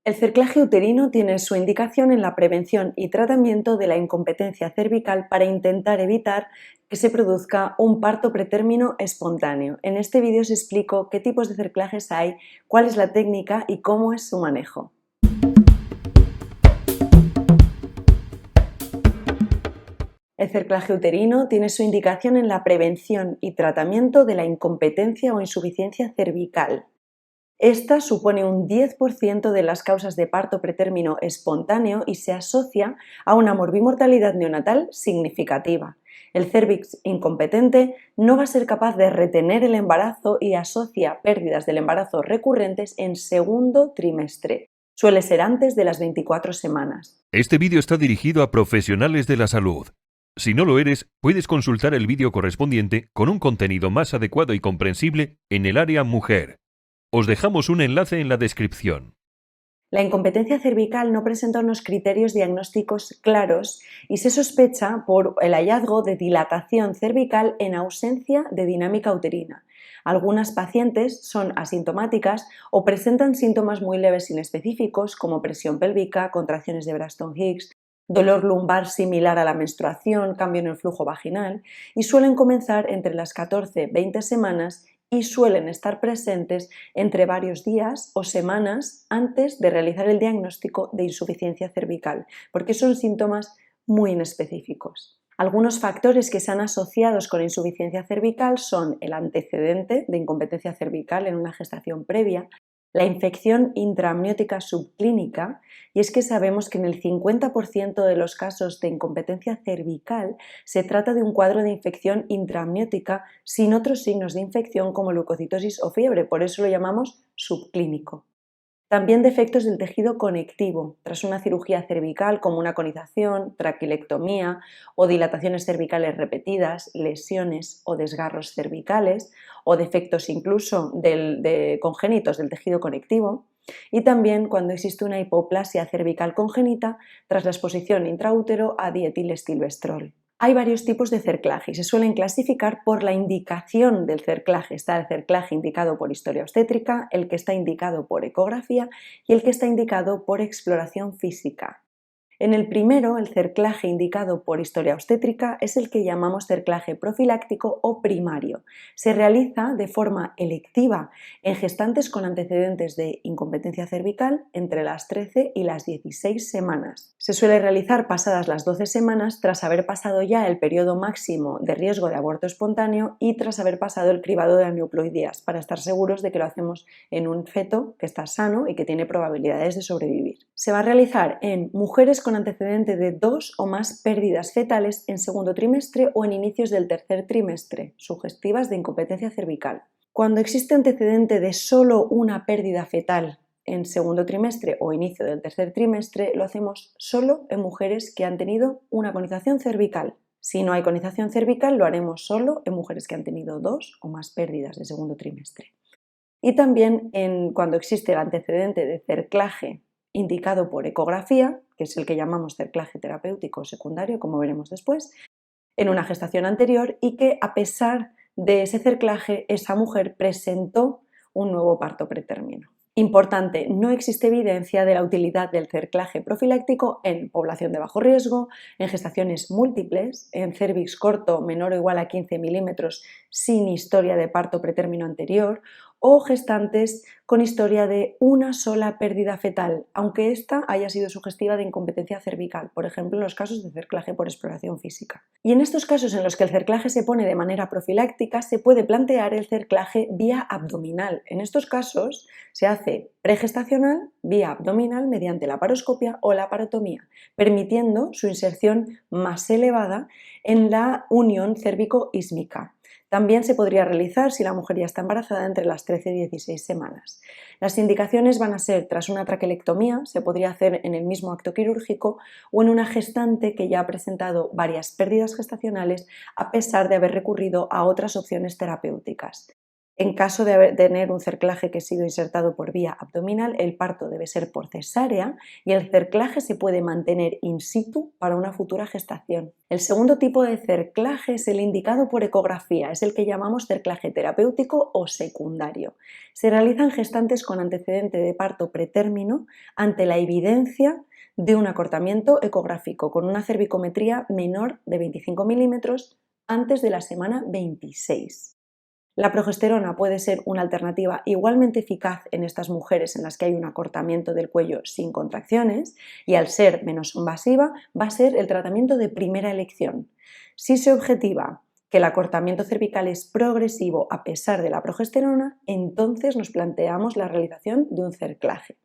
El cerclaje uterino tiene su indicación en la prevención y tratamiento de la incompetencia cervical para intentar evitar que se produzca un parto pretérmino espontáneo. En este vídeo os explico qué tipos de cerclajes hay, cuál es la técnica y cómo es su manejo. El cerclaje uterino tiene su indicación en la prevención y tratamiento de la incompetencia o insuficiencia cervical. Esta supone un 10% de las causas de parto pretérmino espontáneo y se asocia a una morbimortalidad neonatal significativa. El cérvix incompetente no va a ser capaz de retener el embarazo y asocia pérdidas del embarazo recurrentes en segundo trimestre. Suele ser antes de las 24 semanas. Este vídeo está dirigido a profesionales de la salud. Si no lo eres, puedes consultar el vídeo correspondiente con un contenido más adecuado y comprensible en el área mujer. Os dejamos un enlace en la descripción. La incompetencia cervical no presenta unos criterios diagnósticos claros y se sospecha por el hallazgo de dilatación cervical en ausencia de dinámica uterina. Algunas pacientes son asintomáticas o presentan síntomas muy leves inespecíficos como presión pélvica, contracciones de Braxton Hicks, dolor lumbar similar a la menstruación, cambio en el flujo vaginal y suelen comenzar entre las 14-20 semanas y suelen estar presentes entre varios días o semanas antes de realizar el diagnóstico de insuficiencia cervical, porque son síntomas muy inespecíficos. Algunos factores que se han asociado con insuficiencia cervical son el antecedente de incompetencia cervical en una gestación previa, la infección intraamniótica subclínica, y es que sabemos que en el 50% de los casos de incompetencia cervical se trata de un cuadro de infección intraamniótica sin otros signos de infección como leucocitosis o fiebre, por eso lo llamamos subclínico. También defectos del tejido conectivo, tras una cirugía cervical como una conización, traquilectomía o dilataciones cervicales repetidas, lesiones o desgarros cervicales o defectos incluso congénitos del tejido conectivo, y también cuando existe una hipoplasia cervical congénita tras la exposición intraútero a dietilestilbestrol. Hay varios tipos de cerclaje y se suelen clasificar por la indicación del cerclaje. Está el cerclaje indicado por historia obstétrica, el que está indicado por ecografía y el que está indicado por exploración física. En el primero, el cerclaje indicado por historia obstétrica es el que llamamos cerclaje profiláctico o primario. Se realiza de forma electiva en gestantes con antecedentes de incompetencia cervical entre las 13 y las 16 semanas. Se suele realizar pasadas las 12 semanas tras haber pasado ya el periodo máximo de riesgo de aborto espontáneo y tras haber pasado el cribado de aneuploidías, para estar seguros de que lo hacemos en un feto que está sano y que tiene probabilidades de sobrevivir. Se va a realizar en mujeres con antecedente de 2 o más pérdidas fetales en segundo trimestre o en inicios del tercer trimestre, sugestivas de incompetencia cervical. Cuando existe antecedente de solo una pérdida fetal en segundo trimestre o inicio del tercer trimestre, lo hacemos solo en mujeres que han tenido una conización cervical. Si no hay conización cervical, lo haremos solo en mujeres que han tenido 2 o más pérdidas de segundo trimestre. Y también cuando existe el antecedente de cerclaje indicado por ecografía, que es el que llamamos cerclaje terapéutico secundario, como veremos después, en una gestación anterior y que a pesar de ese cerclaje, esa mujer presentó un nuevo parto pretérmino. Importante, no existe evidencia de la utilidad del cerclaje profiláctico en población de bajo riesgo, en gestaciones múltiples, en cérvix corto menor o igual a 15 milímetros sin historia de parto pretérmino anterior o gestantes con historia de una sola pérdida fetal, aunque ésta haya sido sugestiva de incompetencia cervical, por ejemplo en los casos de cerclaje por exploración física. Y en estos casos en los que el cerclaje se pone de manera profiláctica, se puede plantear el cerclaje vía abdominal. En estos casos se hace pregestacional vía abdominal mediante la laparoscopia o laparotomía, permitiendo su inserción más elevada en la unión cérvico-ísmica. También se podría realizar si la mujer ya está embarazada entre las 13 y 16 semanas. Las indicaciones van a ser tras una traquelectomía, se podría hacer en el mismo acto quirúrgico o en una gestante que ya ha presentado varias pérdidas gestacionales a pesar de haber recurrido a otras opciones terapéuticas. En caso de tener un cerclaje que ha sido insertado por vía abdominal, el parto debe ser por cesárea y el cerclaje se puede mantener in situ para una futura gestación. El segundo tipo de cerclaje es el indicado por ecografía, es el que llamamos cerclaje terapéutico o secundario. Se realiza en gestantes con antecedente de parto pretérmino ante la evidencia de un acortamiento ecográfico con una cervicometría menor de 25 milímetros antes de la semana 26. La progesterona puede ser una alternativa igualmente eficaz en estas mujeres en las que hay un acortamiento del cuello sin contracciones y al ser menos invasiva va a ser el tratamiento de primera elección. Si se objetiva que el acortamiento cervical es progresivo a pesar de la progesterona, entonces nos planteamos la realización de un cerclaje.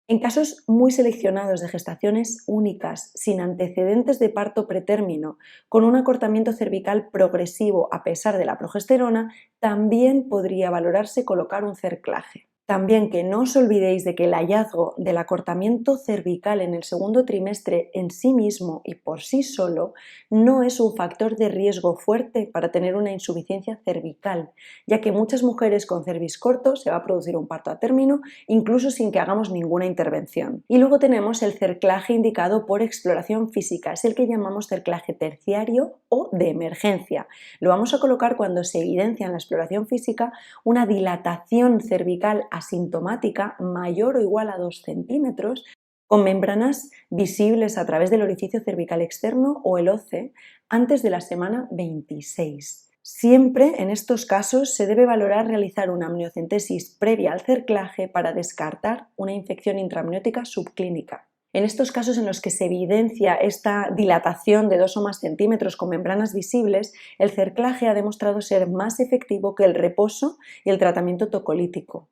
En casos muy seleccionados de gestaciones únicas, sin antecedentes de parto pretérmino, con un acortamiento cervical progresivo a pesar de la progesterona, también podría valorarse colocar un cerclaje. También que no os olvidéis de que el hallazgo del acortamiento cervical en el segundo trimestre en sí mismo y por sí solo no es un factor de riesgo fuerte para tener una insuficiencia cervical, ya que muchas mujeres con cervix corto se va a producir un parto a término incluso sin que hagamos ninguna intervención. Y luego tenemos el cerclaje indicado por exploración física, es el que llamamos cerclaje terciario o de emergencia. Lo vamos a colocar cuando se evidencia en la exploración física una dilatación cervical asintomática mayor o igual a 2 centímetros con membranas visibles a través del orificio cervical externo o el OCE antes de la semana 26. Siempre en estos casos se debe valorar realizar una amniocentesis previa al cerclaje para descartar una infección intraamniótica subclínica. En estos casos en los que se evidencia esta dilatación de 2 o más centímetros con membranas visibles, el cerclaje ha demostrado ser más efectivo que el reposo y el tratamiento tocolítico.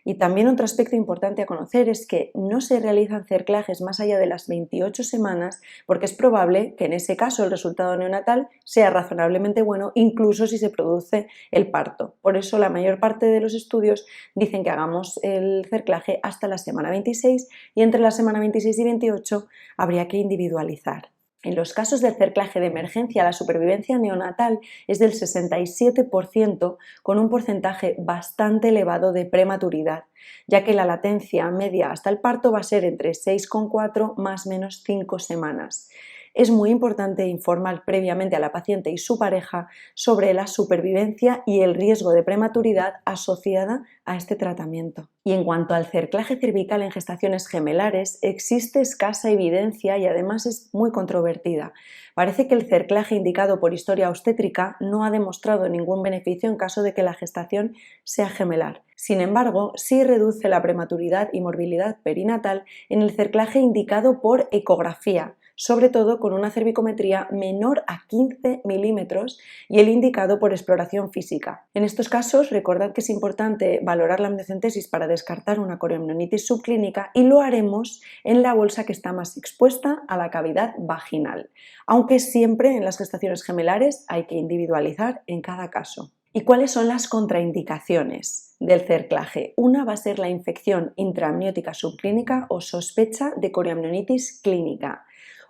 Y también otro aspecto importante a conocer es que no se realizan cerclajes más allá de las 28 semanas porque es probable que en ese caso el resultado neonatal sea razonablemente bueno incluso si se produce el parto. Por eso la mayor parte de los estudios dicen que hagamos el cerclaje hasta la semana 26 y entre la semana 26 y 28 habría que individualizar. En los casos del cerclaje de emergencia, la supervivencia neonatal es del 67%, con un porcentaje bastante elevado de prematuridad, ya que la latencia media hasta el parto va a ser entre 6,4 más menos 5 semanas. Es muy importante informar previamente a la paciente y su pareja sobre la supervivencia y el riesgo de prematuridad asociada a este tratamiento. Y en cuanto al cerclaje cervical en gestaciones gemelares, existe escasa evidencia y además es muy controvertida. Parece que el cerclaje indicado por historia obstétrica no ha demostrado ningún beneficio en caso de que la gestación sea gemelar. Sin embargo, sí reduce la prematuridad y morbilidad perinatal en el cerclaje indicado por ecografía, sobre todo con una cervicometría menor a 15 milímetros y el indicado por exploración física. En estos casos, recordad que es importante valorar la amniocentesis para descartar una corioamnionitis subclínica y lo haremos en la bolsa que está más expuesta a la cavidad vaginal, aunque siempre en las gestaciones gemelares hay que individualizar en cada caso. ¿Y cuáles son las contraindicaciones del cerclaje? Una va a ser la infección intraamniótica subclínica o sospecha de corioamnionitis clínica.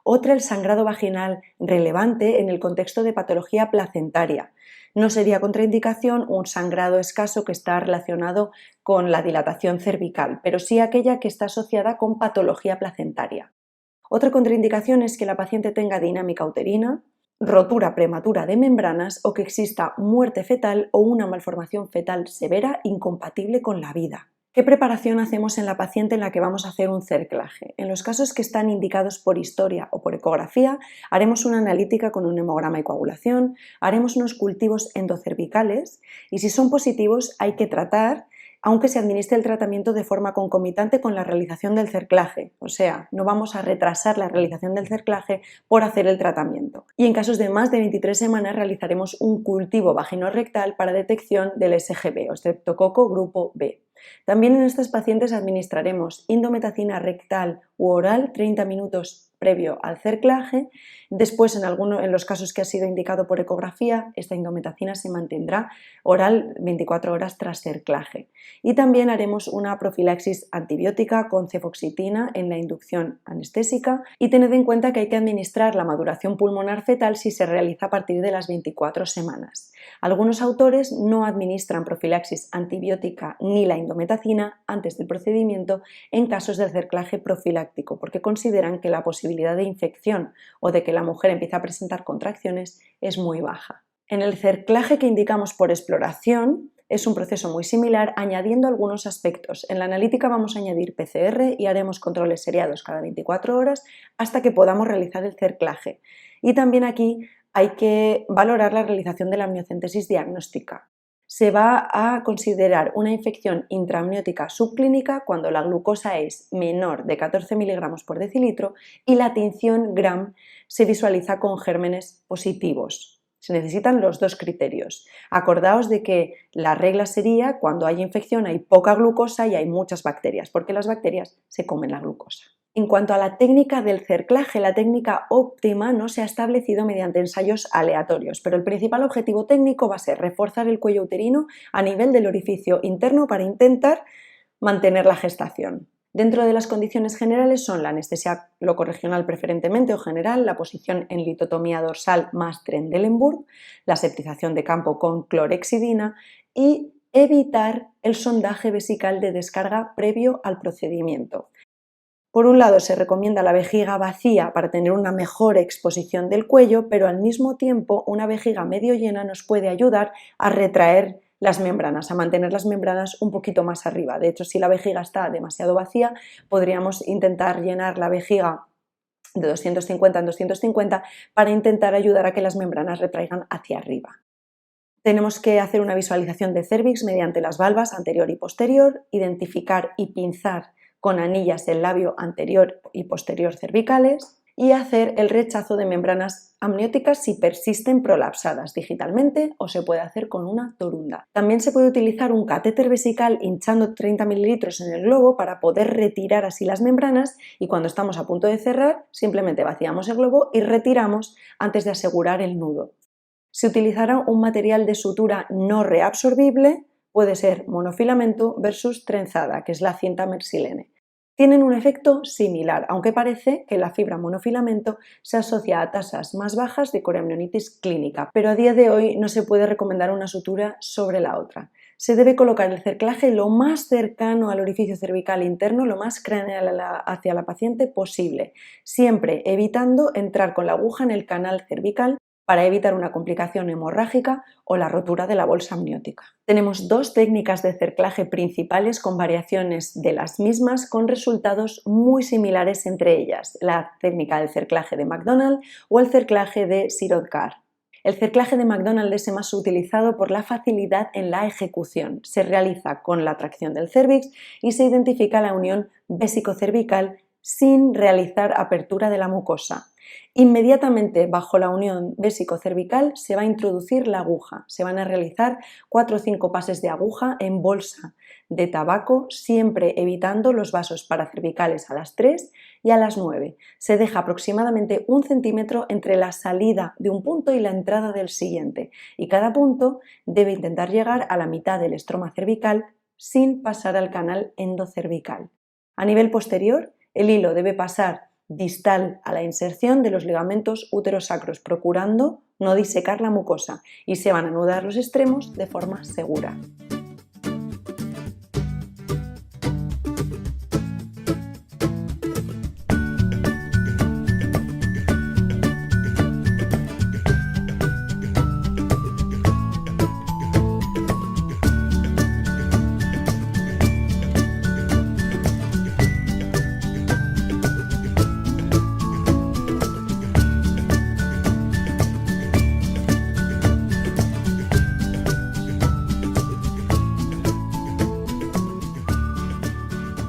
Otra, el sangrado vaginal relevante en el contexto de patología placentaria. No sería contraindicación un sangrado escaso que está relacionado con la dilatación cervical, pero sí aquella que está asociada con patología placentaria. Otra contraindicación es que la paciente tenga dinámica uterina, rotura prematura de membranas o que exista muerte fetal o una malformación fetal severa incompatible con la vida. ¿Qué preparación hacemos en la paciente en la que vamos a hacer un cerclaje? En los casos que están indicados por historia o por ecografía, haremos una analítica con un hemograma y coagulación, haremos unos cultivos endocervicales y si son positivos hay que tratar, aunque se administre el tratamiento de forma concomitante con la realización del cerclaje, o sea, no vamos a retrasar la realización del cerclaje por hacer el tratamiento. Y en casos de más de 23 semanas realizaremos un cultivo vaginorrectal para detección del SGB o Streptococo grupo B. También en estas pacientes administraremos indometacina rectal u oral 30 minutos previo al cerclaje. Después, en los casos que ha sido indicado por ecografía, esta indometacina se mantendrá oral 24 horas tras cerclaje. Y también haremos una profilaxis antibiótica con cefoxitina en la inducción anestésica, y tened en cuenta que hay que administrar la maduración pulmonar fetal si se realiza a partir de las 24 semanas. Algunos autores no administran profilaxis antibiótica ni la indometacina antes del procedimiento en casos del cerclaje profiláctico, porque consideran que la posibilidad de infección o de que la mujer empiece a presentar contracciones es muy baja. En el cerclaje que indicamos por exploración es un proceso muy similar, añadiendo algunos aspectos. En la analítica vamos a añadir PCR y haremos controles seriados cada 24 horas hasta que podamos realizar el cerclaje. Y también aquí hay que valorar la realización de la amniocentesis diagnóstica. Se va a considerar una infección intraamniótica subclínica cuando la glucosa es menor de 14 miligramos por decilitro y la tinción Gram se visualiza con gérmenes positivos. Se necesitan los dos criterios. Acordaos de que la regla sería cuando hay infección hay poca glucosa y hay muchas bacterias, porque las bacterias se comen la glucosa. En cuanto a la técnica del cerclaje, la técnica óptima no se ha establecido mediante ensayos aleatorios, pero el principal objetivo técnico va a ser reforzar el cuello uterino a nivel del orificio interno para intentar mantener la gestación. Dentro de las condiciones generales son la anestesia locorregional preferentemente o general, la posición en litotomía dorsal más Trendelenburg, la septización de campo con clorhexidina y evitar el sondaje vesical de descarga previo al procedimiento. Por un lado, se recomienda la vejiga vacía para tener una mejor exposición del cuello, pero al mismo tiempo una vejiga medio llena nos puede ayudar a retraer las membranas, a mantener las membranas un poquito más arriba. De hecho, si la vejiga está demasiado vacía, podríamos intentar llenar la vejiga de 250 en 250 para intentar ayudar a que las membranas retraigan hacia arriba. Tenemos que hacer una visualización de cérvix mediante las valvas anterior y posterior, identificar y pinzar con anillas el labio anterior y posterior cervicales y hacer el rechazo de membranas amnióticas si persisten prolapsadas digitalmente o se puede hacer con una torunda. También se puede utilizar un catéter vesical hinchando 30 mililitros en el globo para poder retirar así las membranas y cuando estamos a punto de cerrar simplemente vaciamos el globo y retiramos antes de asegurar el nudo. Se utilizará un material de sutura no reabsorbible, puede ser monofilamento versus trenzada, que es la cinta mersilene. Tienen un efecto similar, aunque parece que la fibra monofilamento se asocia a tasas más bajas de coreamnionitis clínica, pero a día de hoy no se puede recomendar una sutura sobre la otra. Se debe colocar el cerclaje lo más cercano al orificio cervical interno, lo más craneal hacia la paciente posible, siempre evitando entrar con la aguja en el canal cervical para evitar una complicación hemorrágica o la rotura de la bolsa amniótica. Tenemos dos técnicas de cerclaje principales con variaciones de las mismas con resultados muy similares entre ellas, la técnica del cerclaje de McDonald o el cerclaje de Sirotkin. El cerclaje de McDonald es el más utilizado por la facilidad en la ejecución. Se realiza con la tracción del cérvix y se identifica la unión vésico-cervical sin realizar apertura de la mucosa. Inmediatamente bajo la unión vésico-cervical se va a introducir la aguja. Se van a realizar 4 o 5 pases de aguja en bolsa de tabaco, siempre evitando los vasos paracervicales a las 3 y a las 9. Se deja aproximadamente 1 centímetro entre la salida de un punto y la entrada del siguiente, y cada punto debe intentar llegar a la mitad del estroma cervical sin pasar al canal endocervical. A nivel posterior, el hilo debe pasar distal a la inserción de los ligamentos úterosacros, procurando no disecar la mucosa, y se van a anudar los extremos de forma segura.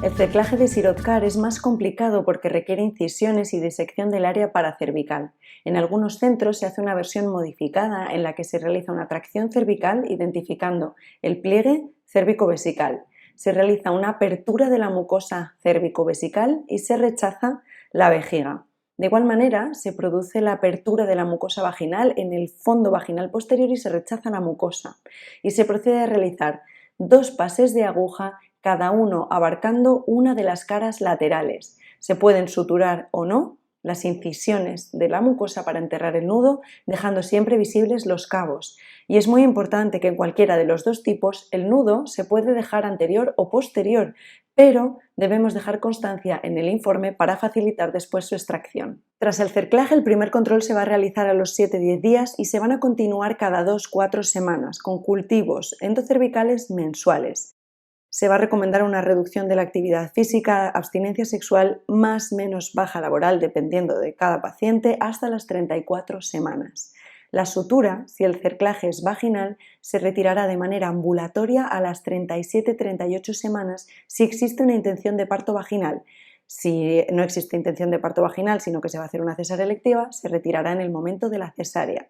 El cerclaje de Sirotkin es más complicado porque requiere incisiones y disección del área paracervical. En algunos centros se hace una versión modificada en la que se realiza una tracción cervical identificando el pliegue cérvico-vesical. Se realiza una apertura de la mucosa cérvico-vesical y se rechaza la vejiga. De igual manera, se produce la apertura de la mucosa vaginal en el fondo vaginal posterior y se rechaza la mucosa. Y se procede a realizar 2 pases de aguja, cada uno abarcando una de las caras laterales. Se pueden suturar o no las incisiones de la mucosa para enterrar el nudo, dejando siempre visibles los cabos. Y es muy importante que en cualquiera de los 2 tipos el nudo se puede dejar anterior o posterior, pero debemos dejar constancia en el informe para facilitar después su extracción. Tras el cerclaje, el primer control se va a realizar a los 7-10 días y se van a continuar cada 2-4 semanas con cultivos endocervicales mensuales. Se va a recomendar una reducción de la actividad física, abstinencia sexual más/menos baja laboral dependiendo de cada paciente hasta las 34 semanas. La sutura, si el cerclaje es vaginal, se retirará de manera ambulatoria a las 37-38 semanas si existe una intención de parto vaginal. Si no existe intención de parto vaginal, sino que se va a hacer una cesárea electiva, se retirará en el momento de la cesárea.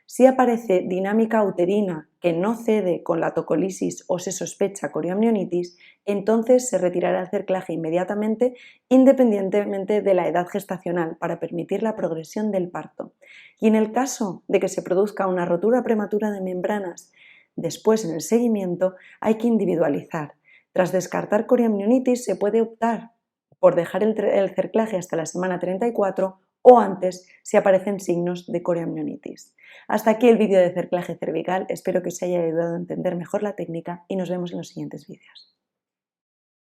Si aparece dinámica uterina que no cede con la tocolisis o se sospecha corioamnionitis, entonces se retirará el cerclaje inmediatamente, independientemente de la edad gestacional, para permitir la progresión del parto. Y en el caso de que se produzca una rotura prematura de membranas, después en el seguimiento hay que individualizar. Tras descartar corioamnionitis se puede optar por dejar el cerclaje hasta la semana 34 o antes si aparecen signos de corioamnionitis. Hasta aquí el vídeo de cerclaje cervical, espero que os haya ayudado a entender mejor la técnica y nos vemos en los siguientes vídeos.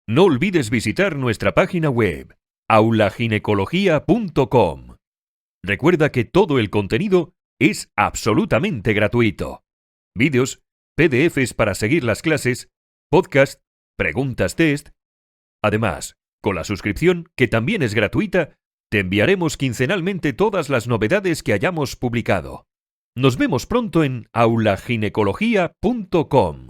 No olvides visitar nuestra página web, aulaginecología.com. Recuerda que todo el contenido es absolutamente gratuito. Vídeos, PDFs para seguir las clases, podcast, preguntas test. Además, con la suscripción, que también es gratuita, te enviaremos quincenalmente todas las novedades que hayamos publicado. Nos vemos pronto en aulaginecología.com.